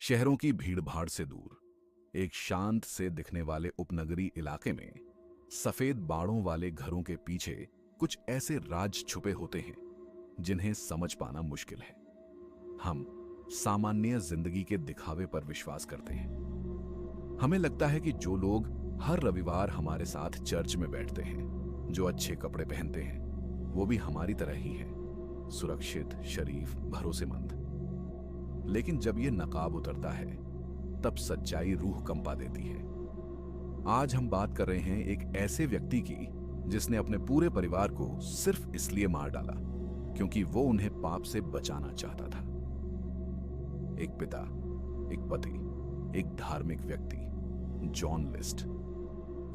शहरों की भीड़भाड़ से दूर एक शांत से दिखने वाले उपनगरीय इलाके में सफेद बाड़ों वाले घरों के पीछे कुछ ऐसे राज छुपे होते हैं जिन्हें समझ पाना मुश्किल है। हम सामान्य जिंदगी के दिखावे पर विश्वास करते हैं। हमें लगता है कि जो लोग हर रविवार हमारे साथ चर्च में बैठते हैं, जो अच्छे कपड़े पहनते हैं, वो भी हमारी तरह ही हैं, सुरक्षित, शरीफ, भरोसेमंद। लेकिन जब ये नकाब उतरता है तब सच्चाई रूह कंपा देती है। आज हम बात कर रहे हैं एक ऐसे व्यक्ति की जिसने अपने पूरे परिवार को सिर्फ इसलिए मार डाला क्योंकि वो उन्हें पाप से बचाना चाहता था। एक पिता, एक पति, एक धार्मिक व्यक्ति, जॉन लिस्ट।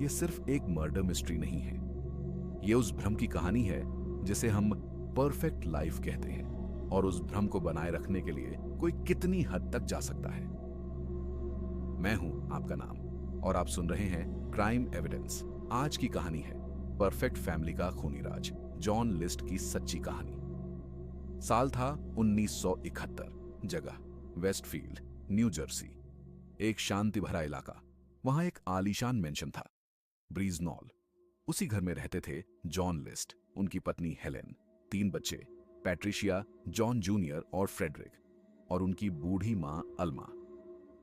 ये सिर्फ एक मर्डर मिस्ट्री नहीं है, ये उस भ्रम की कहानी है जिसे हम परफेक्ट लाइफ कहते हैं, और उस भ्रम को बनाए रखने के लिए कोई कितनी हद तक जा सकता है। मैं हूं आपका नाम और आप सुन रहे हैं क्राइम एविडेंस। आज की कहानी है परफेक्ट फैमिली का खूनी राज, जॉन लिस्ट की सच्ची कहानी। साल था 1971, जगह वेस्टफील्ड, न्यू जर्सी। एक शांति भरा इलाका। वहां एक आलीशान मेंशन था, ब्रीज नॉल। उसी घर में रहते थे जॉन लिस्ट, उनकी पत्नी हेलेन, 3 बच्चे, पैट्रिशिया, जॉन जूनियर और फ्रेडरिक, और उनकी बूढ़ी मां अल्मा।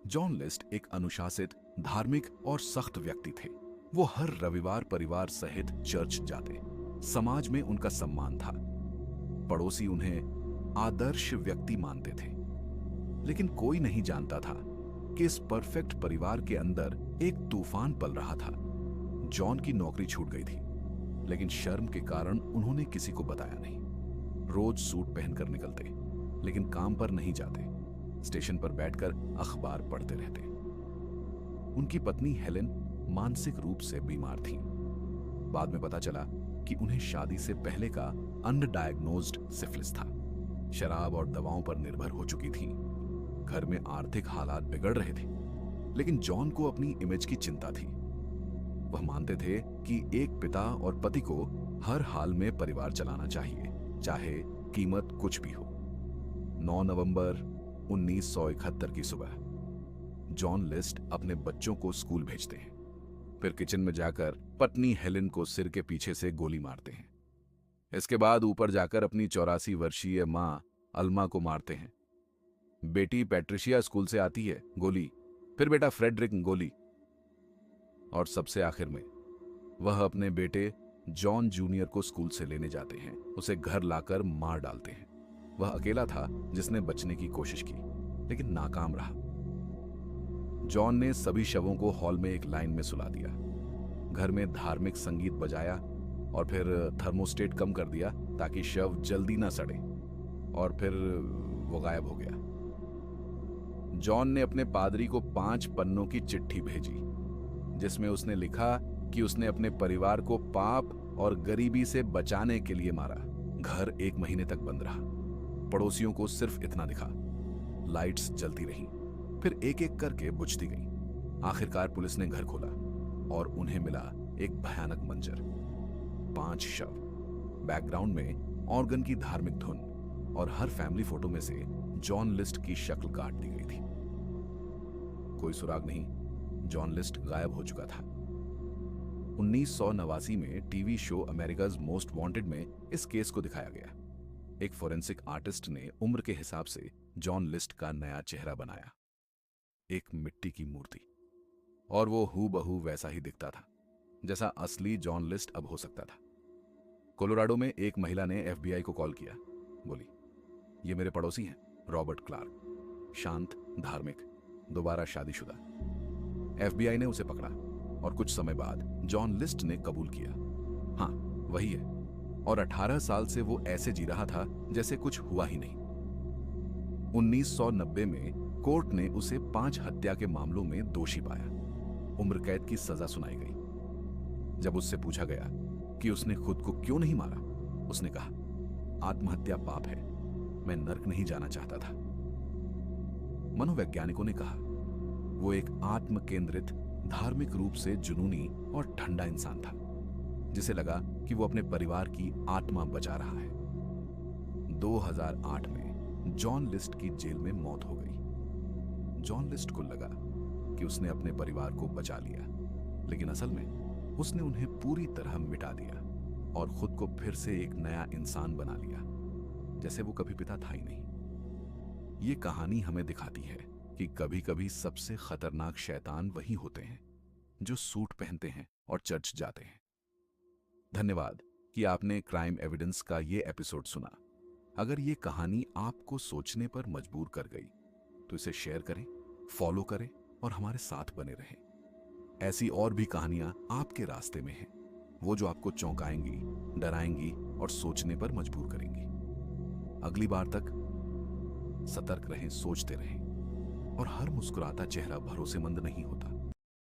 जॉन लिस्ट एक अनुशासित, धार्मिक और सख्त व्यक्ति थे। वो हर रविवार परिवार सहित चर्च जाते। समाज में उनका सम्मान था। पड़ोसी उन्हें आदर्श व्यक्ति मानते थे। लेकिन कोई नहीं जानता था कि इस परफेक्ट परिवार के अंदर एक तूफान पल रहा था। जॉन की नौकरी छूट गई थी, लेकिन शर्म के कारण उन्होंने किसी को बताया नहीं। रोज सूट पहनकर निकलते, लेकिन काम पर नहीं जाते। स्टेशन पर बैठकर अखबार पढ़ते रहते। उनकी पत्नी हेलेन मानसिक रूप से बीमार थी। बाद में पता चला कि उन्हें शादी से पहले का अनडायग्नोज्ड सिफिलिस था। शराब और दवाओं पर निर्भर हो चुकी थी। घर में आर्थिक हालात बिगड़ रहे थे, लेकिन जॉन को अपनी इमेज की चिंता थी। वह मानते थे कि एक पिता और पति को हर हाल में परिवार चलाना चाहिए, चाहे कीमत कुछ भी हो। 9 नवंबर 1971 की सुबह जॉन लिस्ट अपने बच्चों को स्कूल भेजते हैं। फिर किचन में जाकर पत्नी हेलेन को सिर के पीछे से गोली मारते हैं। इसके बाद ऊपर जाकर अपनी 84 वर्षीय मां अल्मा को मारते हैं। बेटी पैट्रिशिया स्कूल से आती है, गोली। फिर बेटा फ्रेडरिक, गोली। और सबसे आखिर में वह अपने बेटे जॉन जूनियर को स्कूल से लेने जाते हैं। उसे घर लाकर मार डालते हैं। वह अकेला था जिसने बचने की कोशिश की, लेकिन नाकाम रहा। जॉन ने सभी शवों को हॉल में एक लाइन में सुला दिया। घर में धार्मिक संगीत बजाया और फिर थर्मोस्टेट कम कर दिया ताकि शव जल्दी ना सड़े, और फिर वो गायब हो गया। जॉन ने अपने पादरी को 5 पन्नों की चिट्ठी भेजी, जिसमें उसने लिखा कि उसने अपने परिवार को पाप और गरीबी से बचाने के लिए मारा। घर 1 महीने तक बंद रहा। पड़ोसियों को सिर्फ इतना दिखा। लाइट्स जलती रहीं, फिर एक एक करके बुझती गईं। आखिरकार पुलिस ने घर खोला और उन्हें मिला एक भयानक मंजर। 5 शव, बैकग्राउंड में ऑर्गन की धार्मिक धुन, और हर फैमिली फोटो में से जॉन लिस्ट की शक्ल काट दी गई थी। कोई सुराग नहीं, जॉन लिस्ट गायब हो चुका था। 1989 में TV show America's most wanted में इस केस को दिखाया गया। एक फोरेंसिक आर्टिस्ट ने उम्र के हिसाब से जॉन लिस्ट का नया चेहरा बनाया, एक मिट्टी की मूर्ति, और वो हूबहू वैसा ही दिखता था जैसा असली जॉन लिस्ट अब हो सकता था। कोलोराडो में एक महिला ने FBI को कॉल किया। बोली, ये मेरे पड़ोसी हैं, रॉबर्ट क्लार्क, शांत, धार्मिक, दोबारा शादीशुदा। FBI ने उसे पकड़ा और कुछ समय बाद जॉन लिस्ट ने कबूल किया, हाँ वही है, और 18 साल से वो ऐसे जी रहा था जैसे कुछ हुआ ही नहीं। 1990 में कोर्ट ने उसे 5 हत्या के मामलों में दोषी पाया। उम्र कैद की सजा सुनाई गई। जब उससे पूछा गया कि उसने खुद को क्यों नहीं मारा, उसने कहा, आत्महत्या पाप है, मैं नर्क नहीं जाना चाहता था। मनोवैज्ञानिकों ने कहा, वो एक आत्म केंद्रित, धार्मिक रूप से जुनूनी और ठंडा इंसान था, जिसे लगा कि वो अपने परिवार की आत्मा बचा रहा है। 2008 में जॉन लिस्ट की जेल में मौत हो गई। जॉन लिस्ट को लगा कि उसने अपने परिवार को बचा लिया, लेकिन असल में उसने उन्हें पूरी तरह मिटा दिया और खुद को फिर से एक नया इंसान बना लिया, जैसे वो कभी पिता था ही नहीं। ये कहानी हमें दिखाती है कि कभी कभी सबसे खतरनाक शैतान वही होते हैं जो सूट पहनते हैं और चर्च जाते हैं। धन्यवाद कि आपने क्राइम एविडेंस का ये एपिसोड सुना। अगर ये कहानी आपको सोचने पर मजबूर कर गई तो इसे शेयर करें, फॉलो करें और हमारे साथ बने रहें। ऐसी और भी कहानियां आपके रास्ते में हैं, वो जो आपको चौंकाएंगी, डराएंगी और सोचने पर मजबूर करेंगी। अगली बार तक सतर्क रहें, सोचते रहें, और हर मुस्कुराता चेहरा भरोसेमंद नहीं होता।